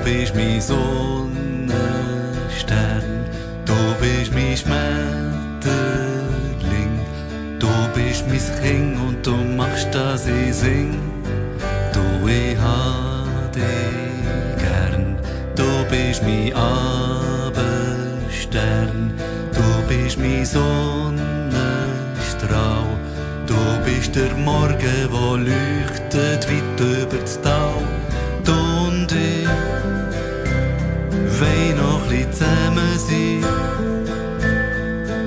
bist mein Sonnenstern, du bist mein Schmetterling, du bist mein Kind und du machst, dass ich sing. Du, ich hab dich gern, du bist mein Abendstern, du bist mein Sonnenstrahl, du bist der Morgen, wo leuchtet weit über das Tal. Du und ich wollen noch ein bisschen zusammen sein,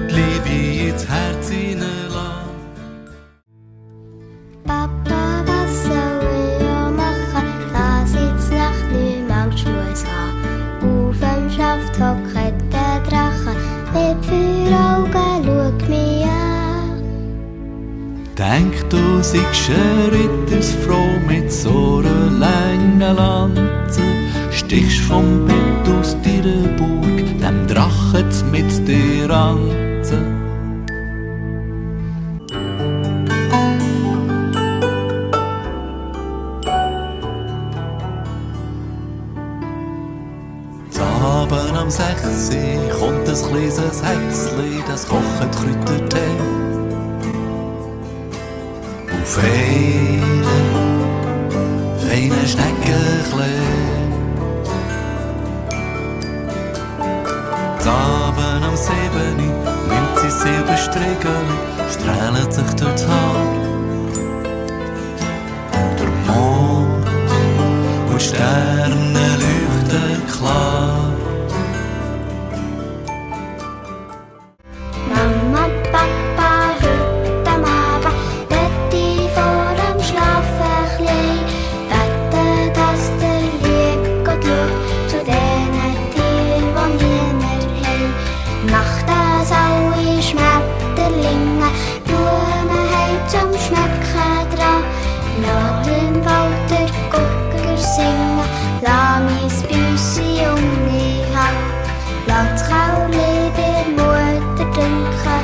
die Liebe ins Herz hineinlassen. Papa, was soll ich auch machen, dass ich die Nacht nicht mehr Angst muss haben? Auf dem Schaft hockt der Drache, mit 4 Augen schaut mich an. Denk, du seist eine Rittersfrau mit so einer langen Lanze, stichst vom Bett aus deiner Burg, dem Drachen mit dir ranzen. Abend am 6 kommt ein kleines Häcksli, das kocht Kräutertee. Und feine Schneckenklee. Abend am 7 nimmt sie Silberstriegeli, strahlt sich durchs Haar. Der Mond und Sterne leuchten klar. Mama, Papa, heute am Abend möchte ich vor dem Schlafen klein beten, dass der liebe Gott schaut zu den Tieren, die niemand haben. Macht, dass alle Schmetterlinge Blumen haben zum Schmecken dran. Lass im Wald der Gugger singen, lass mein Büssi um mich haben. Lass das Kauli der Mutter trinken,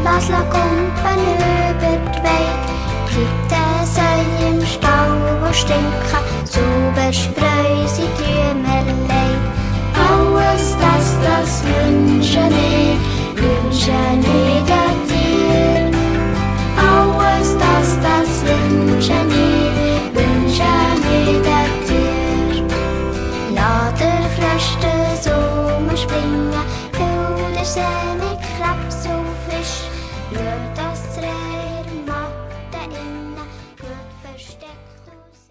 lass Kumpen über die Weide. Bleibt ein Säu im Stall, wo stinken, sauber Spreu, sie tun mir leid. Alles das wünsche ich dir. Alles das wünsche ich dir. Lass der Fröste Sommer springen, füll der See mit Krebs und Fisch. Schau, dass das Reh im Matten innen gut versteckt ist.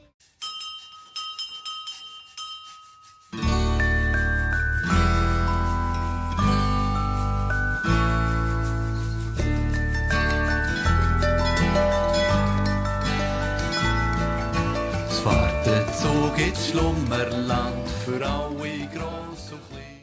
Es fährt der Zug ins Schlummerland für alle gross und klein.